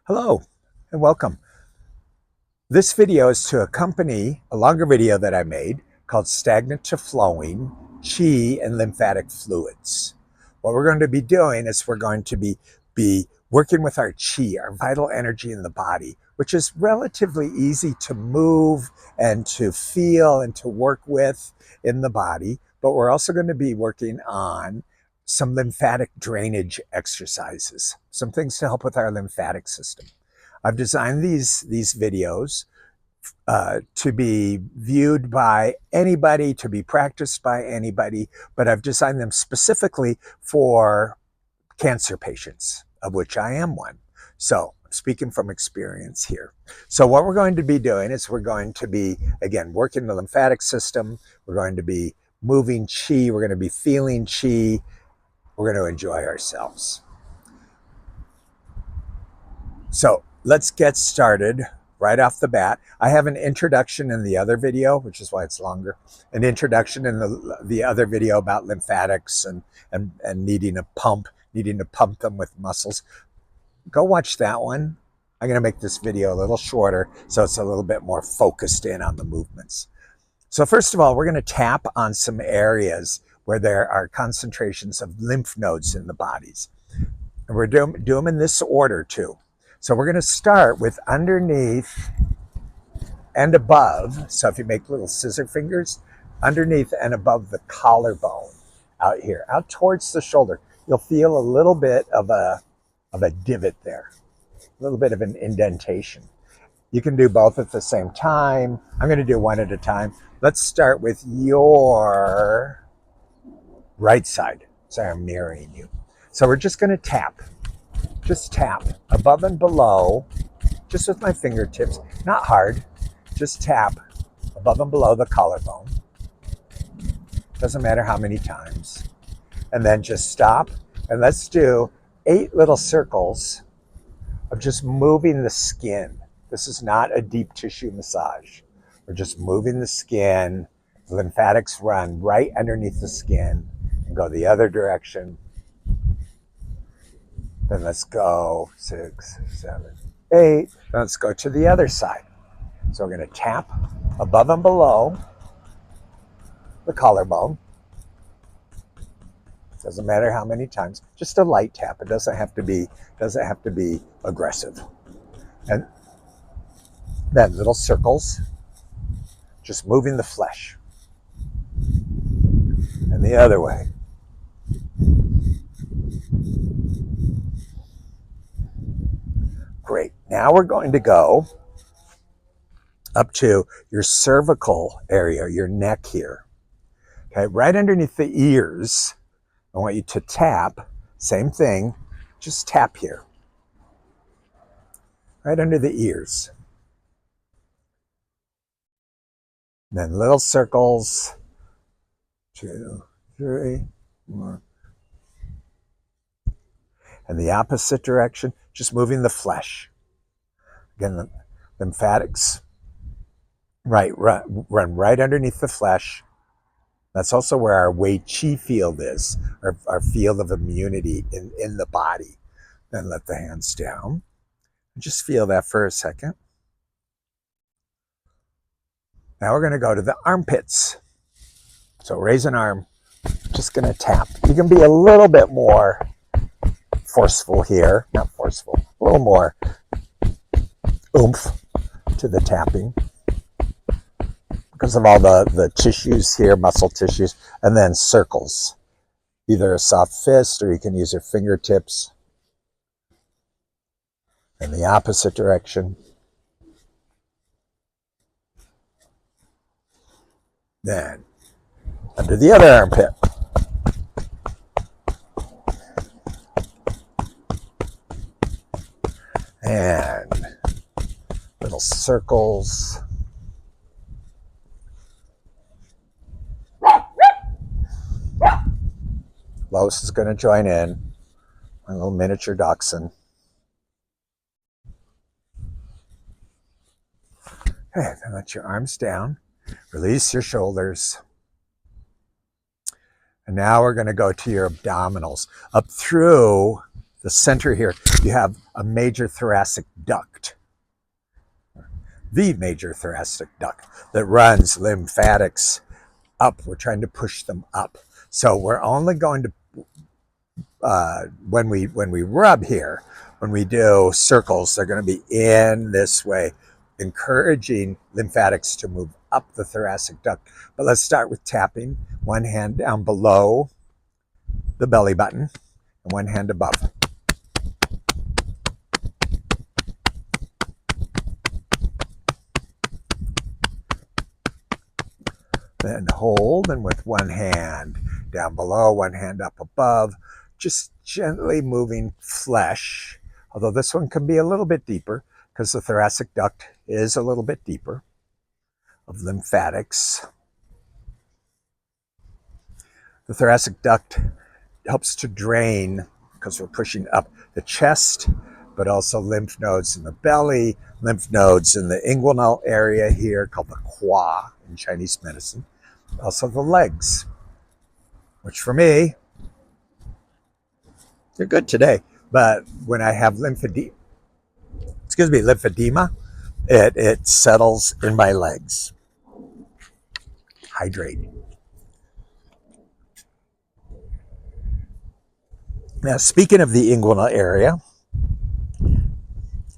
Hello and welcome. This video is to accompany a longer video that I made called Stagnant to Flowing, Qi and Lymphatic Fluids. What we're going to be doing is we're going to be working with our Qi, our vital energy in the body, which is relatively easy to move and to feel and to work with in the body. But we're also going to be working on some lymphatic drainage exercises, some things to help with our lymphatic system. I've designed these videos to be viewed by anybody, to be practiced by anybody, but I've designed them specifically for cancer patients, of which I am one. So I'm speaking from experience here. So what we're going to be doing is we're going to be, again, working the lymphatic system. We're going to be moving Qi. We're going to be feeling Qi. We're going to enjoy ourselves. So let's get started right off the bat. I have an introduction in the other video, which is why it's longer. An introduction in the other video about lymphatics and needing to pump them with muscles. Go watch that one. I'm going to make this video a little shorter so it's a little bit more focused in on the movements. So first of all, we're going to tap on some areas where there are concentrations of lymph nodes in the bodies. And we're doing them in this order too. So we're going to start with underneath and above. So if you make little scissor fingers, underneath and above the collarbone out here, out towards the shoulder, you'll feel a little bit of a divot there, a little bit of an indentation. You can do both at the same time. I'm going to do one at a time. Let's start with your right side. Sorry, I'm mirroring you. So we're just going to tap. Just tap above and below, just with my fingertips, not hard. Just tap above and below the collarbone. Doesn't matter how many times. And then just stop. And let's do 8 little circles of just moving the skin. This is not a deep tissue massage. We're just moving the skin. The lymphatics run right underneath the skin and go the other direction. Then let's go 6, 7, 8. Let's go to the other side. So we're going to tap above and below the collarbone. Doesn't matter how many times. Just a light tap. It doesn't have to be aggressive. And then little circles, just moving the flesh. And the other way. Great. Now we're going to go up to your cervical area, your neck here. Okay, right underneath the ears. I want you to tap, same thing, just tap here. Right under the ears. Then little circles. 2, 3, 4. And the opposite direction, just moving the flesh. Again, the lymphatics run right underneath the flesh. That's also where our Wei Qi field is, our field of immunity in the body. Then let the hands down. Just feel that for a second. Now we're going to go to the armpits. So raise an arm, just going to tap. You can be a little bit more forceful here, not forceful, a little more oomph to the tapping because of all the tissues here, muscle tissues, and then circles. Either a soft fist or you can use your fingertips. In the opposite direction. Then under the other armpit. And little circles. Lois is going to join in. My little miniature dachshund. Okay, then let your arms down. Release your shoulders. And now we're going to go to your abdominals. Up through the center here, you have a major thoracic duct, the major thoracic duct that runs lymphatics up. We're trying to push them up. So we're only going to, when we rub here, when we do circles, they're going to be in this way, encouraging lymphatics to move up the thoracic duct. But let's start with tapping. One hand down below the belly button and one hand above. Then hold, and with one hand down below, one hand up above, just gently moving flesh, although this one can be a little bit deeper because the thoracic duct is a little bit deeper, of lymphatics. The thoracic duct helps to drain, because we're pushing up the chest, but also lymph nodes in the belly, lymph nodes in the inguinal area here called the Qigong in Chinese medicine. Also the legs, which for me, they're good today. But when I have lymphedema, it settles in my legs. Hydrate. Now, speaking of the inguinal area,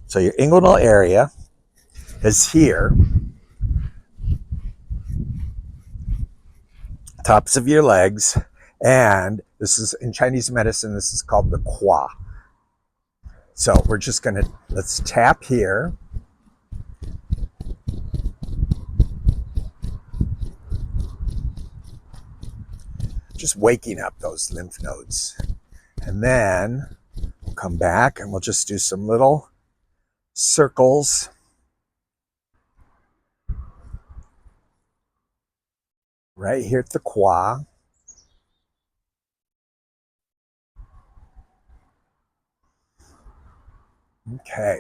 so your inguinal area is here, tops of your legs, and this is in Chinese medicine, this is called the Qigong. So we're just gonna, let's tap here. Just waking up those lymph nodes. And then we'll come back and we'll just do some little circles. Right here at the Qigong. Okay.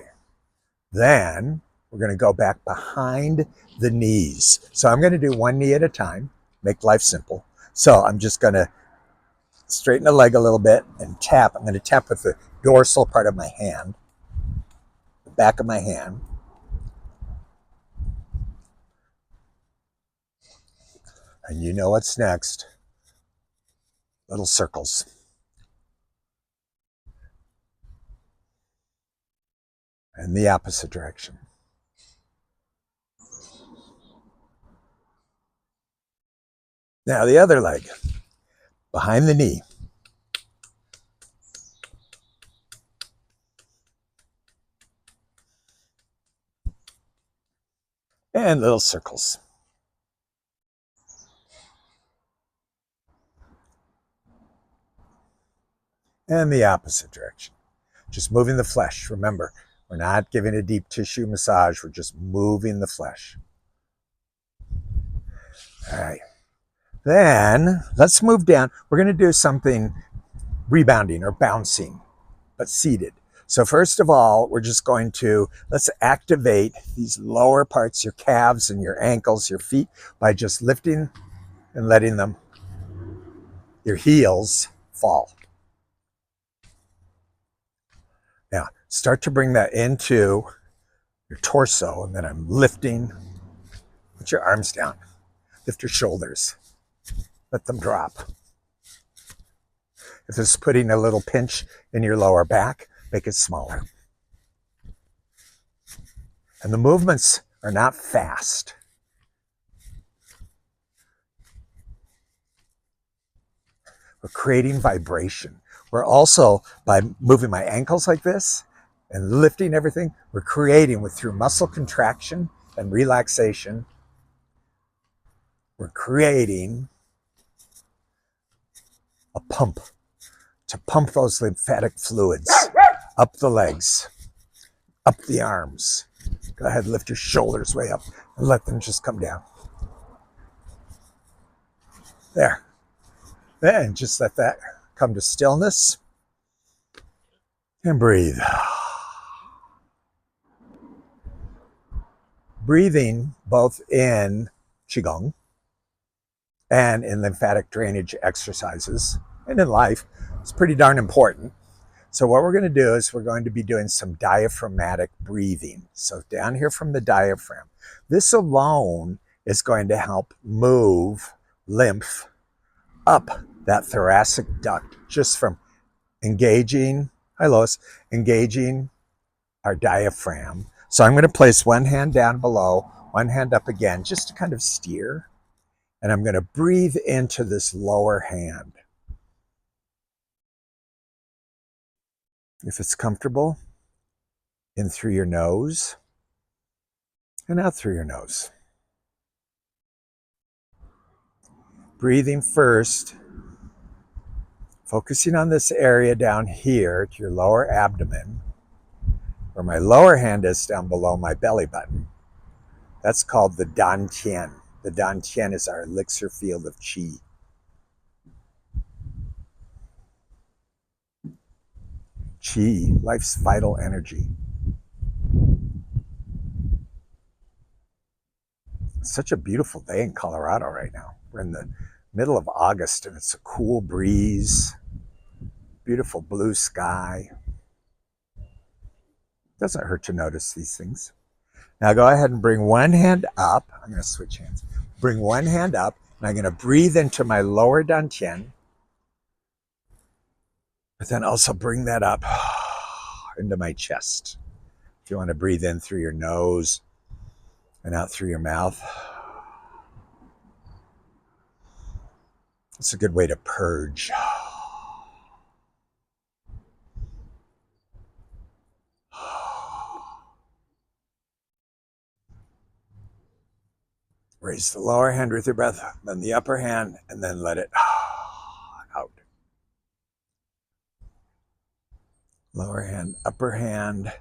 Then we're going to go back behind the knees. So I'm going to do one knee at a time, make life simple. So I'm just going to straighten the leg a little bit and tap. I'm going to tap with the dorsal part of my hand, the back of my hand. And you know what's next. Little circles. In the opposite direction. Now the other leg, behind the knee. And little circles. And the opposite direction. Just moving the flesh. Remember, we're not giving a deep tissue massage. We're just moving the flesh. All right. Then let's move down. We're going to do something rebounding or bouncing, but seated. So first of all, we're just going to, let's activate these lower parts, your calves and your ankles, your feet, by just lifting and letting them, your heels, fall. Now, start to bring that into your torso, and then I'm lifting. Put your arms down. Lift your shoulders. Let them drop. If it's putting a little pinch in your lower back, make it smaller. And the movements are not fast. We're creating vibration. We're also, by moving my ankles like this and lifting everything, we're creating, through muscle contraction and relaxation, we're creating a pump to pump those lymphatic fluids up the legs, up the arms. Go ahead, lift your shoulders way up and let them just come down. There. And just let that come to stillness and breathe. Breathing both in Qigong and in lymphatic drainage exercises and in life is pretty darn important. So what we're going to do is we're going to be doing some diaphragmatic breathing. So down here from the diaphragm. This alone is going to help move lymph up that thoracic duct just from engaging, hi Lois, engaging our diaphragm. So I'm going to place one hand down below, one hand up again, just to kind of steer. And I'm going to breathe into this lower hand. If it's comfortable, in through your nose and out through your nose. Breathing first, focusing on this area down here to your lower abdomen, where my lower hand is down below my belly button. That's called the dantian. The dantian is our elixir field of qi. Qi, life's vital energy. It's such a beautiful day in Colorado right now. We're in the middle of August and it's a cool breeze, beautiful blue sky. Doesn't hurt to notice these things. Now go ahead and bring one hand up. I'm going to switch hands. Bring one hand up and I'm going to breathe into my lower dantian. But then also bring that up into my chest. If you want to breathe in through your nose and out through your mouth. It's a good way to purge. Raise the lower hand with your breath, then the upper hand, and then let it out. Lower hand, upper hand.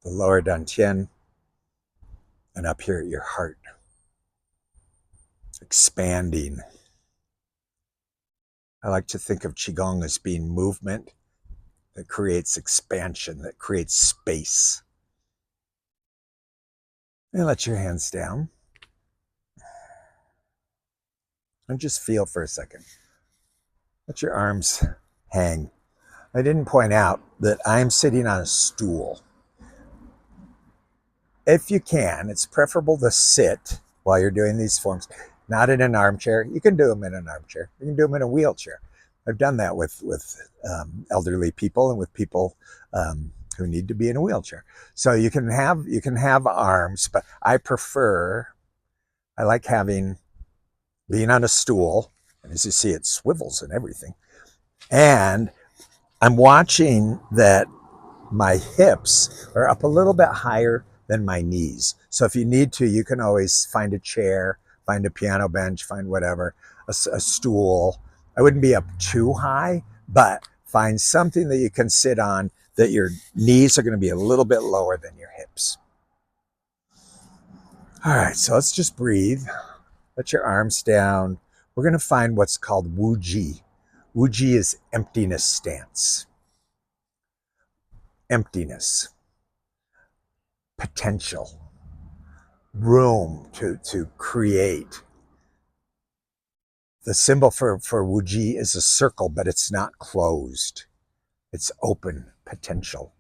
The lower dantian, and up here at your heart. Expanding. I like to think of Qigong as being movement that creates expansion, that creates space. And let your hands down. And just feel for a second. Let your arms hang. I didn't point out that I'm sitting on a stool. If you can, it's preferable to sit while you're doing these forms, not in an armchair. You can do them in an armchair. You can do them in a wheelchair. I've done that with elderly people and with people who need to be in a wheelchair. So you can have arms, but I like being on a stool, and as you see, it swivels and everything. And I'm watching that my hips are up a little bit higher than my knees. So if you need to, you can always find a chair, find a piano bench, find whatever, a stool. I wouldn't be up too high, but find something that you can sit on that your knees are going to be a little bit lower than your hips. All right, so let's just breathe. Let your arms down. We're going to find what's called Wu Ji. Wu Ji is emptiness stance. Emptiness. Potential. Room to create. The symbol for Wu Ji is a circle, but it's not closed. It's open potential.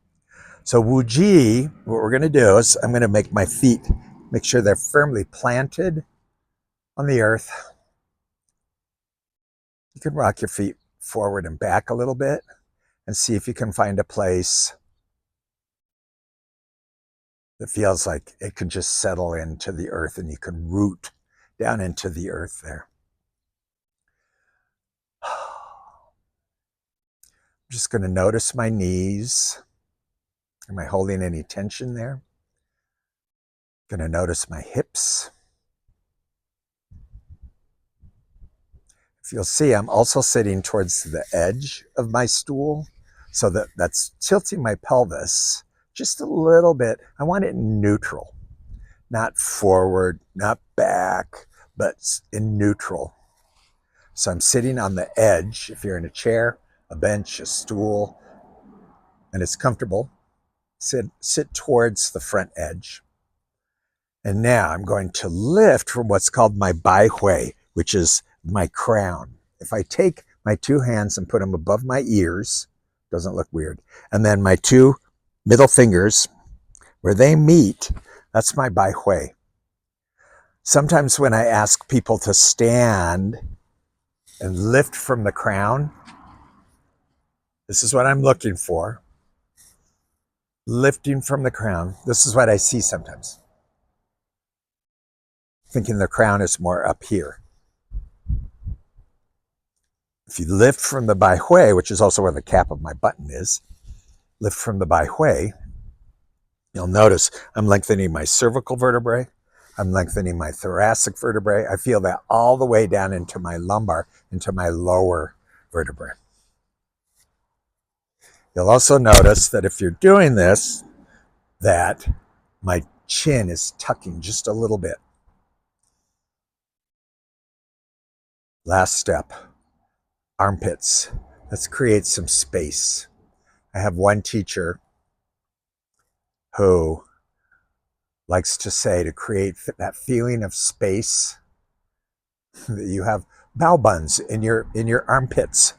So Wu Ji, what we're going to do is I'm going to make my feet, make sure they're firmly planted on the earth. You can rock your feet forward and back a little bit and see if you can find a place that feels like it can just settle into the earth and you can root down into the earth there. I'm just going to notice my knees. Am I holding any tension there? Going to notice my hips. If you'll see, I'm also sitting towards the edge of my stool, so that's tilting my pelvis just a little bit. I want it neutral, not forward, not back, but in neutral. So I'm sitting on the edge. If you're in a chair, a bench, a stool, and it's comfortable, sit towards the front edge. And now I'm going to lift from what's called my baihui, which is my crown. If I take my two hands and put them above my ears. Doesn't look weird. And then my two middle fingers, where they meet, that's my bai hui. Sometimes when I ask people to stand and lift from the crown, this is what I'm looking for. Lifting from the crown. This is what I see sometimes. Thinking the crown is more up here. If you lift from the bai hui, which is also where the cap of my button is, lift from the bai hui, you'll notice I'm lengthening my cervical vertebrae. I'm lengthening my thoracic vertebrae. I feel that all the way down into my lumbar, into my lower vertebrae. You'll also notice that if you're doing this, that my chin is tucking just a little bit. Last step, armpits. Let's create some space. I have one teacher who likes to say, to create that feeling of space, that you have bow buns in your armpits.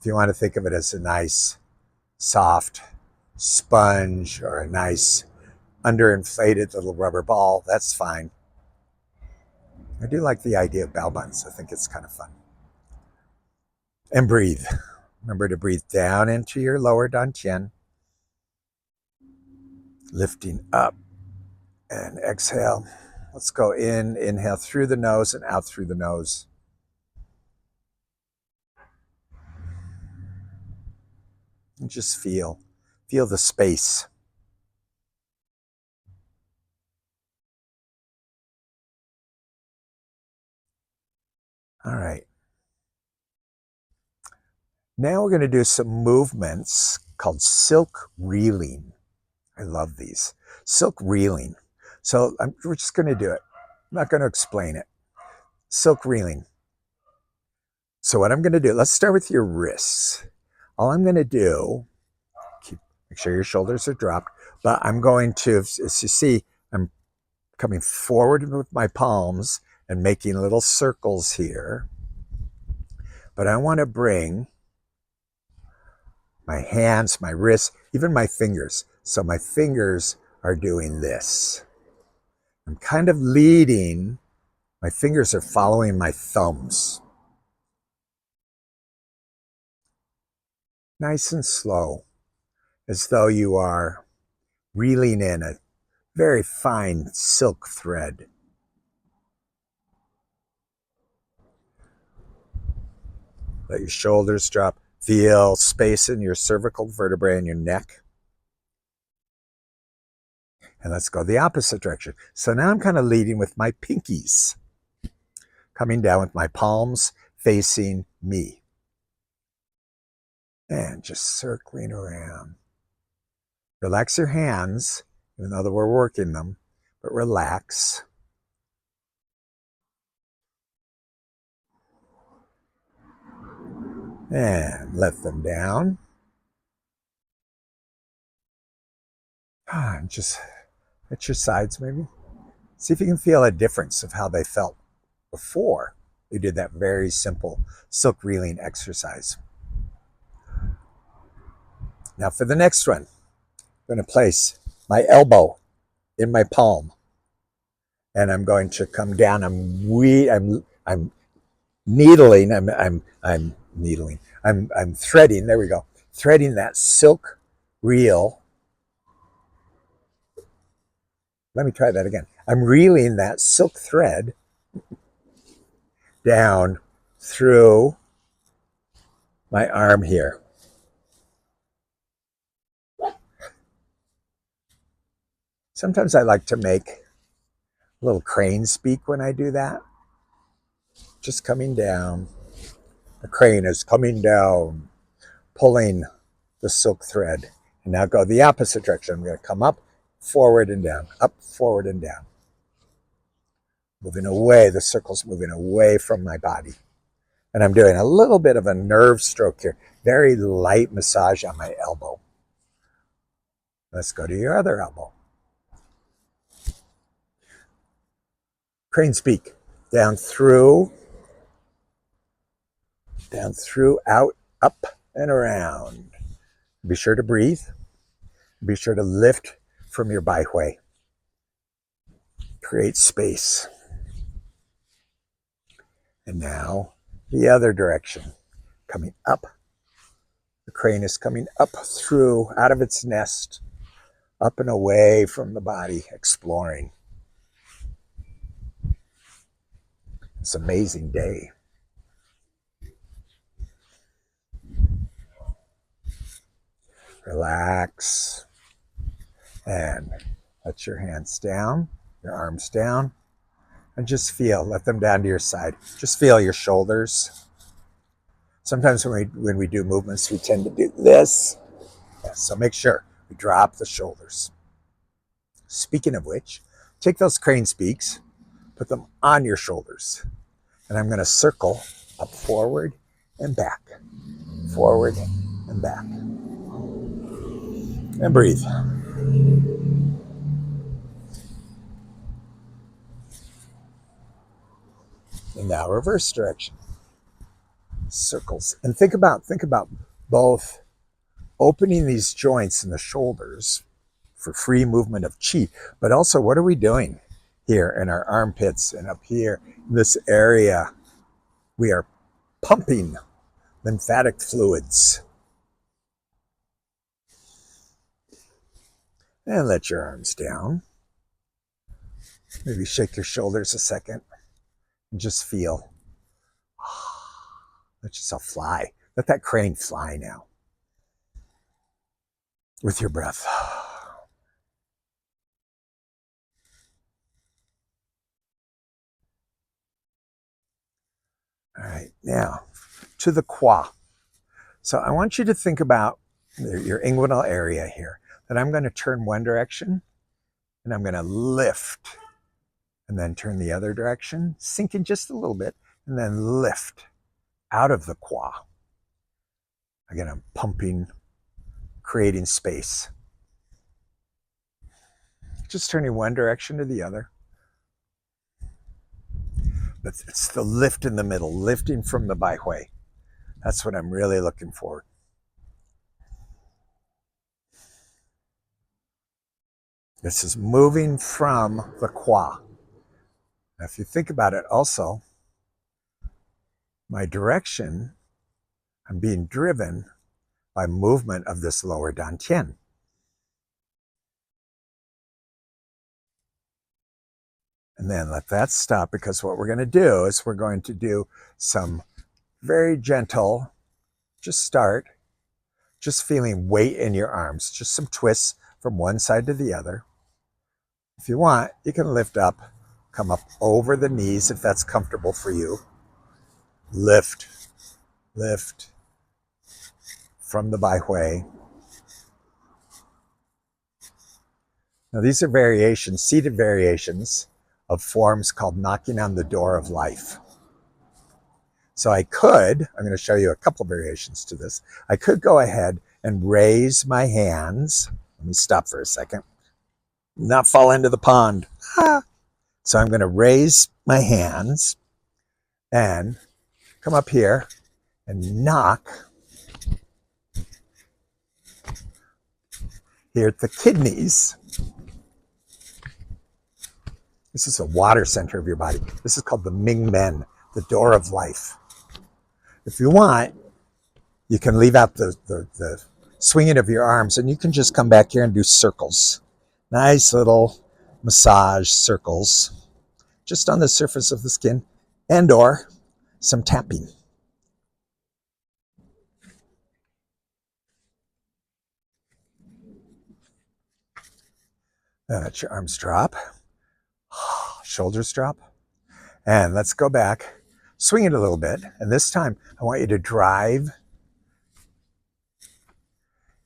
If you want to think of it as a nice soft sponge or a nice underinflated little rubber ball, that's fine. I do like the idea of bow buns. I think it's kind of fun. And breathe. Remember to breathe down into your lower dantian, lifting up, and exhale. Let's go in, inhale through the nose and out through the nose. And just feel the space. All right. Now we're going to do some movements called silk reeling. I love these. Silk reeling. So we're just going to do it. I'm not going to explain it. Silk reeling. So what I'm going to do, let's start with your wrists. All I'm going to do, make sure your shoulders are dropped, but I'm going to, as you see, I'm coming forward with my palms and making little circles here. But I want to bring my hands, my wrists, even my fingers. So my fingers are doing this. I'm kind of leading. My fingers are following my thumbs. Nice and slow, as though you are reeling in a very fine silk thread. Let your shoulders drop. Feel space in your cervical vertebrae and your neck. And let's go the opposite direction. So now I'm kind of leading with my pinkies, coming down with my palms facing me. And just circling around. Relax your hands, even though we're working them, but relax. And let them down. And just at your sides maybe. See if you can feel a difference of how they felt before you did that very simple silk reeling exercise. Now for the next one, I'm going to place my elbow in my palm. And I'm going to come down. I'm needling. I'm needling. I'm threading. There we go. Threading that silk reel. Let me try that again. I'm reeling that silk thread down through my arm here. Sometimes I like to make a little crane speak when I do that. Just coming down. The crane is coming down, pulling the silk thread. And now go the opposite direction. I'm going to come up, forward and down, up, forward and down. Moving away, the circle's moving away from my body. And I'm doing a little bit of a nerve stroke here. Very light massage on my elbow. Let's go to your other elbow. Crane speak. Down through Down through, out, up, and around. Be sure to breathe. Be sure to lift from your byway. Create space. And now the other direction, coming up. The crane is coming up through, out of its nest, up and away from the body, exploring. It's an amazing day. Relax and let your hands down, your arms down, and just feel, let them down to your side. Just feel your shoulders. Sometimes when we do movements, we tend to do this. Yeah, so make sure we drop the shoulders. Speaking of which, take those crane speaks, put them on your shoulders. And I'm going to circle up forward and back, forward and back. And breathe. And now reverse direction. Circles. And think about both opening these joints in the shoulders for free movement of chi, but also what are we doing here in our armpits and up here in this area? We are pumping lymphatic fluids. And let your arms down. Maybe shake your shoulders a second and just feel. Let yourself fly. Let that crane fly now with your breath. All right, now to the qua. So I want you to think about your inguinal area here, that I'm going to turn one direction and I'm going to lift and then turn the other direction, sink in just a little bit, and then lift out of the qua. Again, I'm pumping, creating space. Just turning one direction to the other. But it's the lift in the middle, lifting from the byway. That's what I'm really looking for. This is moving from the qua. Now, if you think about it also, my direction, I'm being driven by movement of this lower dantian. And then let that stop, because what we're going to do is we're going to do some very gentle, just feeling weight in your arms, just some twists from one side to the other. If you want, you can lift up, come up over the knees if that's comfortable for you. Lift, lift from the byway. Now these are variations, seated variations of forms called knocking on the door of life. So I'm going to show you a couple variations to this. I could go ahead and raise my hands. Let me stop for a second. Not fall into the pond. So I'm going to raise my hands and come up here and knock here at the kidneys. This is a water center of your body. This is called the Ming Men, the door of life. If you want, you can leave out the swinging of your arms, and you can just come back here and do circles. Nice little massage circles, just on the surface of the skin, and or some tapping. Now let your arms drop, shoulders drop, and let's go back. Swing it a little bit, and this time I want you to drive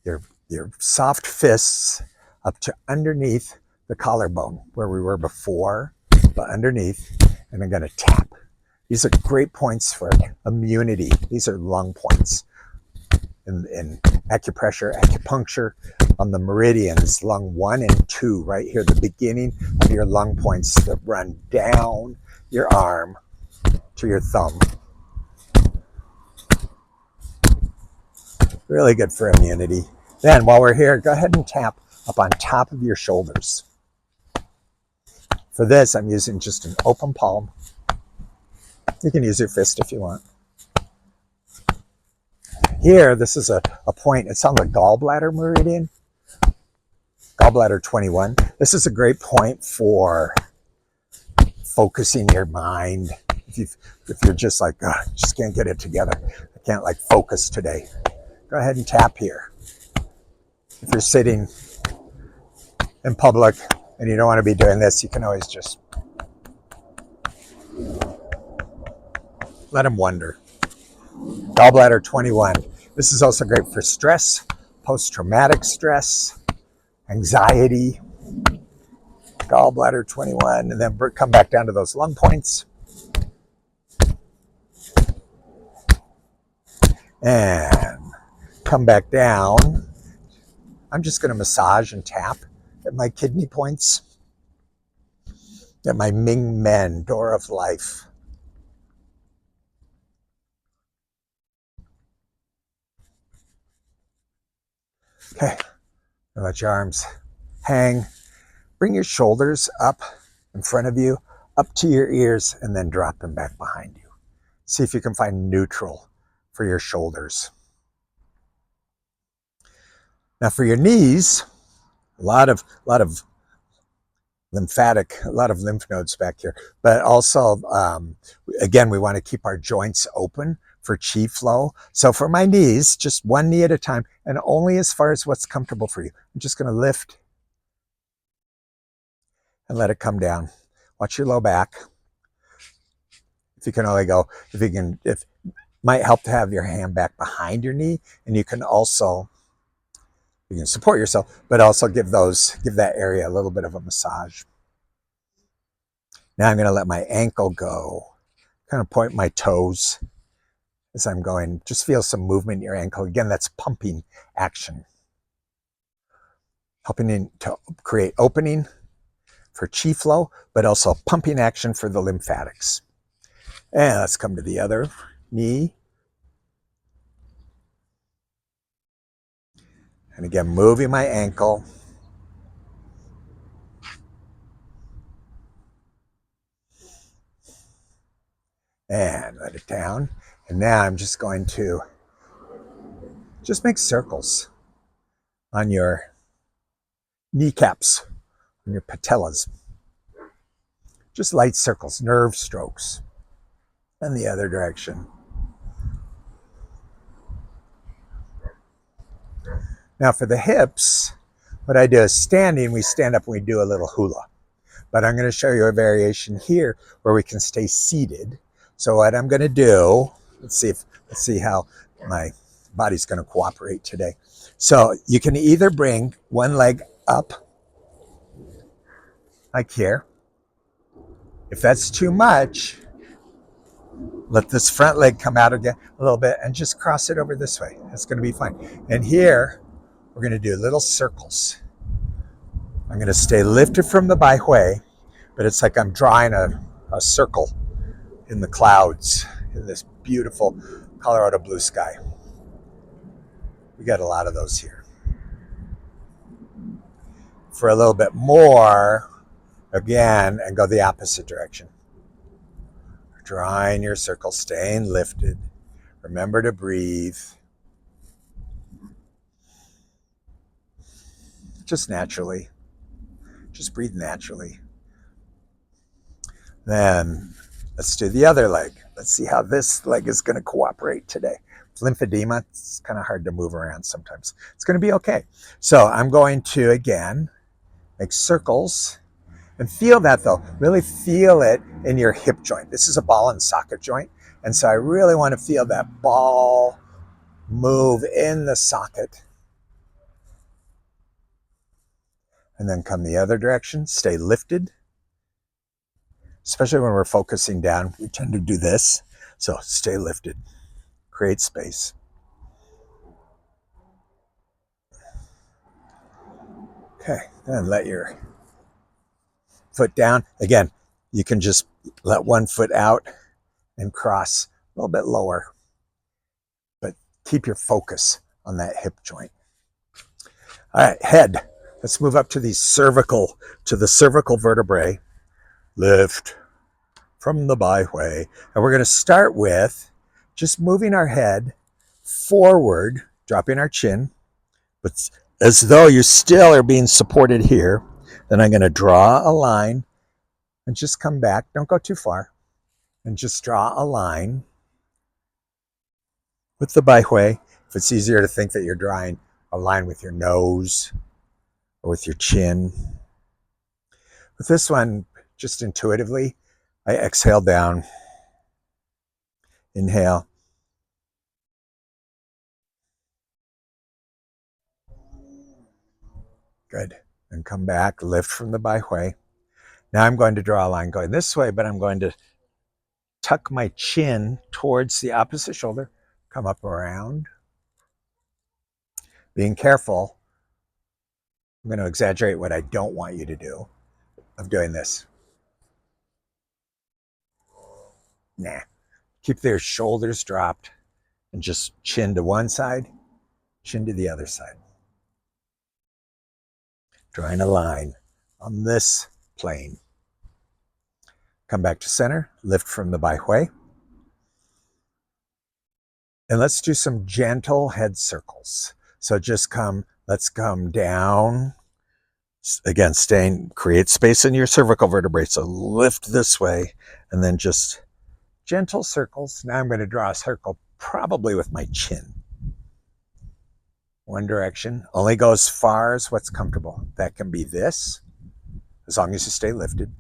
your soft fists up to underneath the collarbone, where we were before, but underneath, and I'm going to tap. These are great points for immunity. These are lung points. In acupressure, acupuncture, on the meridians, lung 1 and 2, right here, the beginning of your lung points that run down your arm to your thumb. Really good for immunity. Then while we're here, go ahead and tap up on top of your shoulders. For this, I'm using just an open palm. You can use your fist if you want. Here, this is a point, it's on the gallbladder meridian, gallbladder 21. This is a great point for focusing your mind. If you're just like, oh, I just can't get it together, I can't like focus today, go ahead and tap here. If you're sitting in public and you don't want to be doing this, you can always just let them wander. Gallbladder 21. This is also great for stress, post-traumatic stress, anxiety. Gallbladder 21, and then come back down to those lung points. And come back down. I'm just going to massage and tap at my kidney points, at my Ming Men, door of life. Okay, let your arms hang. Bring your shoulders up in front of you, up to your ears, and then drop them back behind you. See if you can find neutral for your shoulders. Now for your knees, a lot of lymphatic, a lot of lymph nodes back here, but also, again, we want to keep our joints open for chi flow. So for my knees, just one knee at a time, and only as far as what's comfortable for you. I'm just going to lift and let it come down. Watch your low back. If you can only go, if might help to have your hand back behind your knee, and you can support yourself, but also give that area a little bit of a massage. Now I'm going to let my ankle go. Kind of point my toes as I'm going. Just feel some movement in your ankle. Again, that's pumping action. Helping to create opening for chi flow, but also pumping action for the lymphatics. And let's come to the other knee. And again, moving my ankle. And let it down. And now I'm just going to just make circles on your kneecaps, on your patellas. Just light circles, nerve strokes. And the other direction. Now for the hips, what I do is standing, we stand up and we do a little hula. But I'm going to show you a variation here where we can stay seated. So what I'm going to do, let's see how my body's going to cooperate today. So you can either bring one leg up, like here. If that's too much, let this front leg come out again a little bit and just cross it over this way. That's going to be fine. And here, we're going to do little circles. I'm going to stay lifted from the bai hui, but it's like I'm drawing a circle in the clouds in this beautiful Colorado blue sky. We got a lot of those here. For a little bit more, again, and go the opposite direction. Drawing your circle, staying lifted. Remember to breathe. Just naturally. Just breathe naturally. Then let's do the other leg. Let's see how this leg is going to cooperate today. With lymphedema, it's kind of hard to move around sometimes. It's going to be okay. So I'm going to, again, make circles. And feel that though. Really feel it in your hip joint. This is a ball and socket joint. And so I really want to feel that ball move in the socket. And then come the other direction. Stay lifted. Especially when we're focusing down, we tend to do this. So stay lifted. Create space. Okay, then let your foot down. Again, you can just let one foot out and cross a little bit lower. But keep your focus on that hip joint. All right, head. Let's move up to the cervical vertebrae. Lift from the byway. And we're going to start with just moving our head forward, dropping our chin, but as though you still are being supported here. Then I'm going to draw a line and just come back. Don't go too far. And just draw a line with the byway. If it's easier to think that you're drawing a line with your nose or with your chin. With this one, just intuitively, I exhale down. Inhale. Good. And come back, lift from the byway. Now I'm going to draw a line going this way, but I'm going to tuck my chin towards the opposite shoulder, come up around. Being careful, I'm going to exaggerate what I don't want you to do of doing this. Nah. Keep their shoulders dropped and just chin to one side, chin to the other side. Drawing a line on this plane. Come back to center, lift from the byway. And let's do some gentle head circles. So let's come down. Again, create space in your cervical vertebrae. So lift this way and then just gentle circles. Now I'm going to draw a circle probably with my chin. One direction, only go as far as what's comfortable. That can be this, as long as you stay lifted.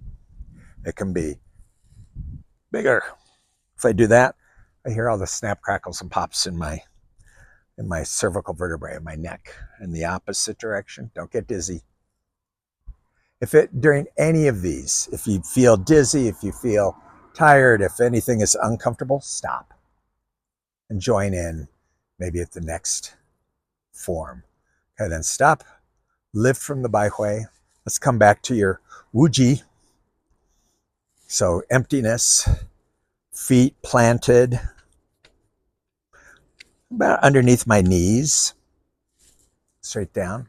It can be bigger. If I do that, I hear all the snap, crackles, and pops in my cervical vertebrae, in my neck. In the opposite direction, don't get dizzy. During any of these, if you feel dizzy, if you feel tired, if anything is uncomfortable, stop and join in maybe at the next form. Okay, then stop, lift from the byway. Let's come back to your wuji. So emptiness, feet planted about underneath my knees, straight down.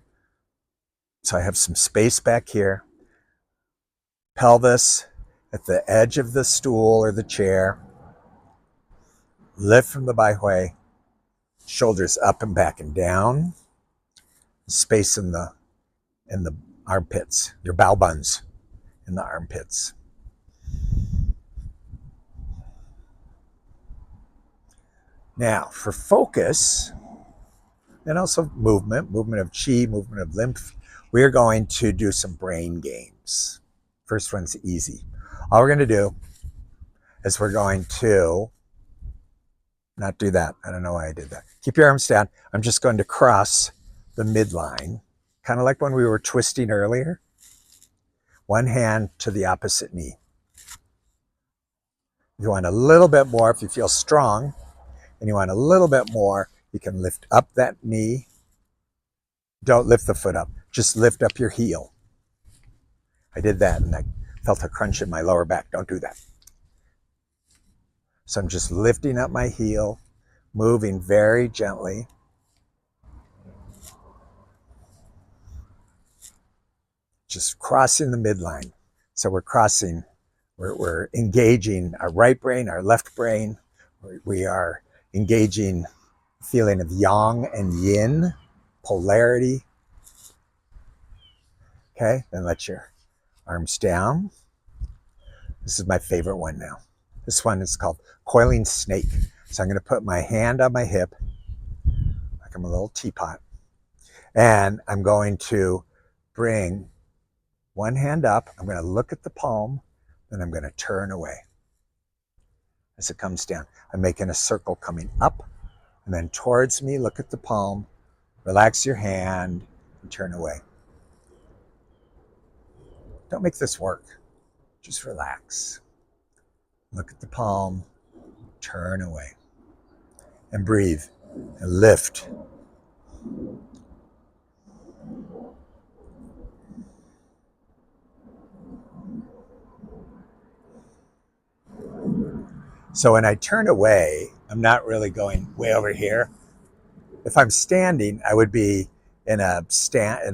So I have some space back here. Pelvis at the edge of the stool or the chair. Lift from the byway. Shoulders up and back and down. Space in the armpits, your bow buns in the armpits. Now for focus and also movement of chi, movement of lymph, we're going to do some brain games. First one's easy. All we're going to do is we're going to not do that. I don't know why I did that. Keep your arms down. I'm just going to cross the midline, kind of like when we were twisting earlier. One hand to the opposite knee. If you want a little bit more, if you feel strong and you want a little bit more, you can lift up that knee. Don't lift the foot up. Just lift up your heel. I did that and I felt a crunch in my lower back. Don't do that. So I'm just lifting up my heel, moving very gently. Just crossing the midline. So we're engaging our right brain, our left brain. We are engaging feeling of yang and yin, polarity. Okay, then let your arms down. This is my favorite one now. This one is called coiling snake. So I'm going to put my hand on my hip, like I'm a little teapot, and I'm going to bring one hand up. I'm going to look at the palm, then I'm going to turn away. As it comes down, I'm making a circle coming up and then towards me. Look at the palm, relax your hand, and turn away. Don't make this work. Just relax. Look at the palm, turn away, and breathe and lift. So when I turn away, I'm not really going way over here. If I'm standing, I would be in a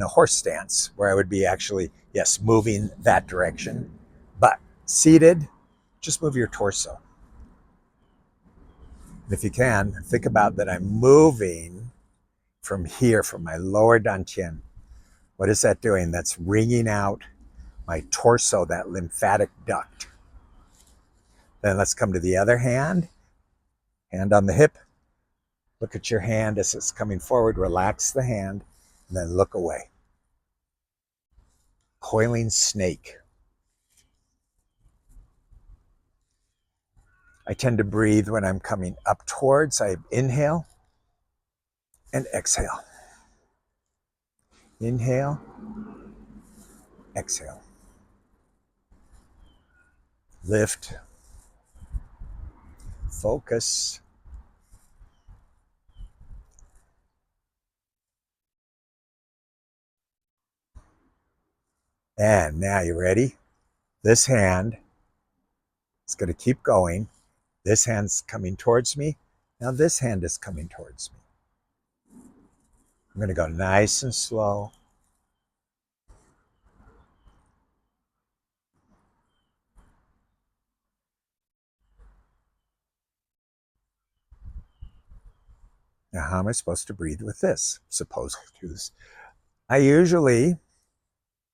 horse stance where I would be actually, yes, moving that direction. But seated, just move your torso. And if you can, think about that I'm moving from here, from my lower dantian. What is that doing? That's wringing out my torso, that lymphatic duct. Then let's come to the other hand. Hand on the hip. Look at your hand as it's coming forward. Relax the hand, and then look away. Coiling snake. I tend to breathe when I'm coming up towards. I inhale and exhale. Inhale, exhale. Lift. Focus. And now you ready? This hand is going to keep going. This hand's coming towards me. Now this hand is coming towards me. I'm going to go nice and slow. Now, how am I supposed to breathe with this? Suppose I do this. I usually,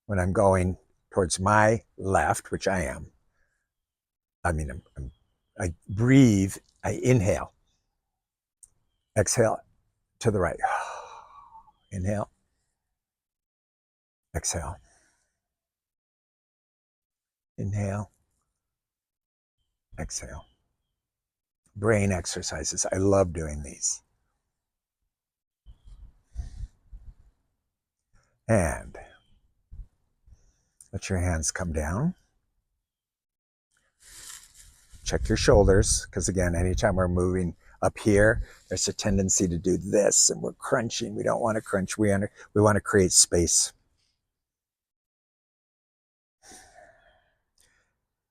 when I'm going towards my left, which I am, I breathe, I inhale, exhale to the right. Inhale, exhale. Inhale, exhale. Brain exercises. I love doing these. And let your hands come down. Check your shoulders, because again, anytime we're moving up here, there's a tendency to do this, and we're crunching. We don't want to crunch. We want to create space.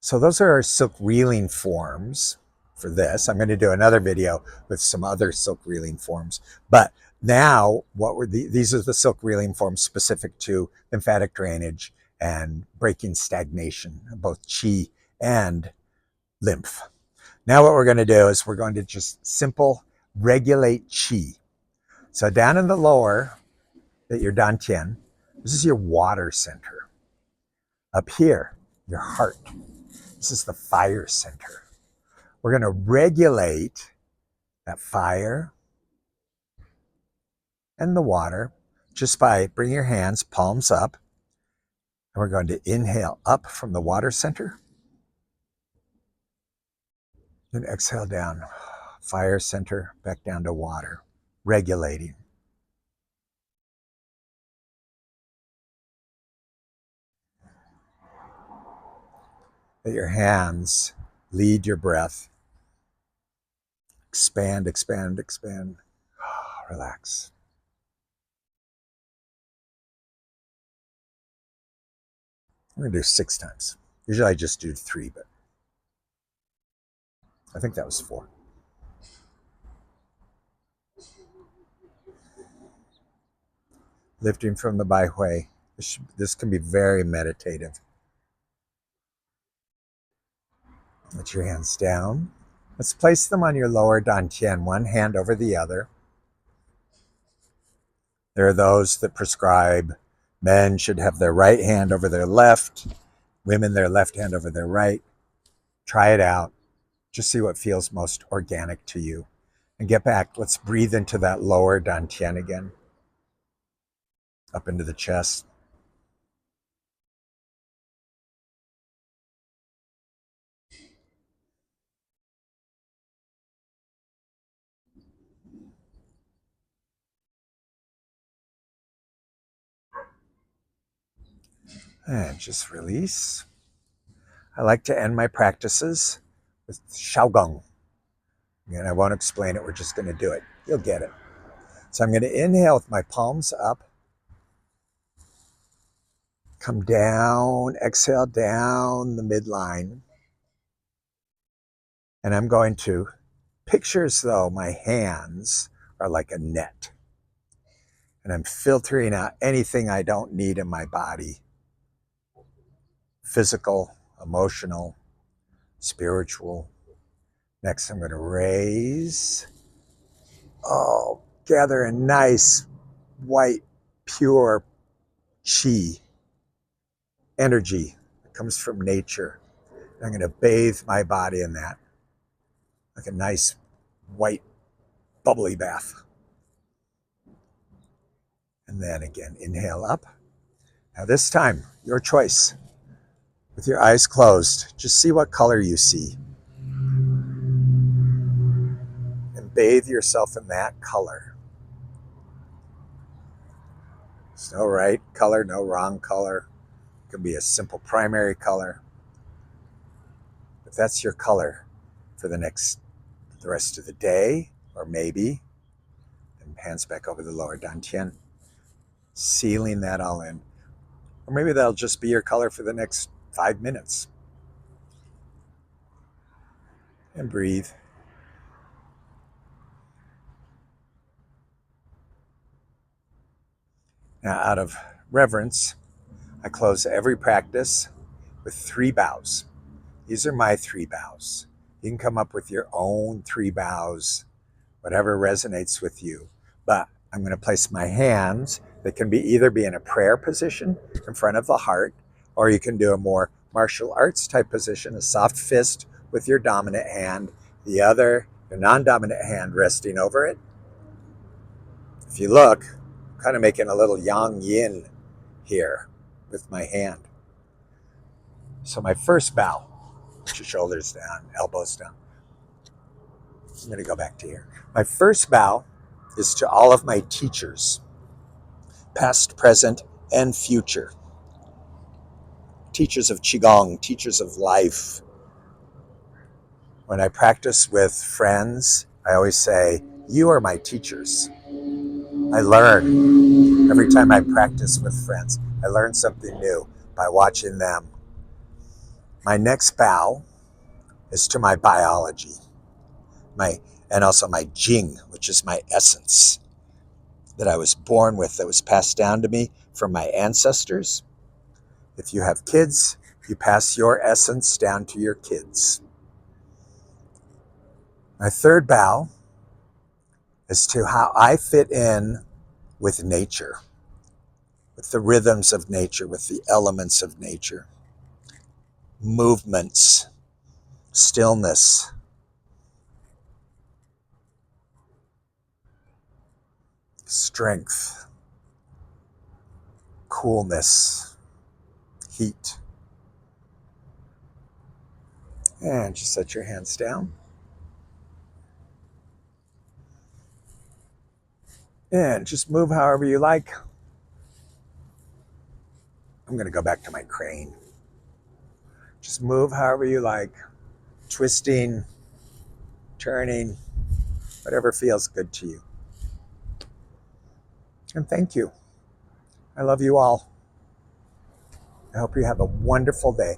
So those are our silk reeling forms for this. I'm going to do another video with some other silk reeling forms. But now, these are the silk reeling forms specific to lymphatic drainage and breaking stagnation, both qi and lymph. Now what we're going to do is we're going to just simple regulate qi. So down in the lower, at your dantian, this is your water center. Up here, your heart. This is the fire center. We're going to regulate that fire and the water just by bringing your hands, palms up. And we're going to inhale up from the water center. Then exhale down. Fire center, back down to water. Regulating. Let your hands lead your breath. Expand, expand, expand. Relax. I'm going to do 6 times. Usually I just do 3, but I think that was 4. Lifting from the Bai Hui. This can be very meditative. Let your hands down. Let's place them on your lower dantian, one hand over the other. There are those that prescribe men should have their right hand over their left, women their left hand over their right. Try it out. Just see what feels most organic to you. And get back. Let's breathe into that lower dantian again. Up into the chest. And just release. I like to end my practices with Qigong. And I won't explain it. We're just going to do it. You'll get it. So I'm going to inhale with my palms up. Come down, exhale down the midline. And I'm going to picture as though my hands are like a net. And I'm filtering out anything I don't need in my body. Physical, emotional, spiritual. Next, I'm going to raise. Oh, gather a nice, white, pure chi energy that comes from nature. And I'm going to bathe my body in that, like a nice, white, bubbly bath. And then again, inhale up. Now this time, your choice. With your eyes closed, just see what color you see. And bathe yourself in that color. There's no right color, no wrong color. It can be a simple primary color. If that's your color for the rest of the day, or maybe, and hands back over the lower dantian, sealing that all in. Or maybe that'll just be your color for the next 5 minutes. And breathe. Now, out of reverence, I close every practice with 3 bows. These are my 3 bows. You can come up with your own 3 bows, whatever resonates with you. But I'm going to place my hands that can either be in a prayer position in front of the heart, or you can do a more martial arts type position, a soft fist with your dominant hand, the other, your non-dominant hand resting over it. If you look, I'm kind of making a little yang yin here with my hand. So my first bow, put your shoulders down, elbows down. I'm going to go back to here. My first bow is to all of my teachers, past, present, and future. Teachers of Qigong, teachers of life. When I practice with friends, I always say, you are my teachers. I learn every time I practice with friends. I learn something new by watching them. My next bow is to my biology, and also my Jing, which is my essence that I was born with, that was passed down to me from my ancestors. If you have kids, you pass your essence down to your kids. My third bow is to how I fit in with nature, with the rhythms of nature, with the elements of nature, movements, stillness, strength, coolness, heat. And just set your hands down. And just move however you like. I'm going to go back to my crane. Just move however you like. Twisting, turning, whatever feels good to you. And thank you. I love you all. I hope you have a wonderful day.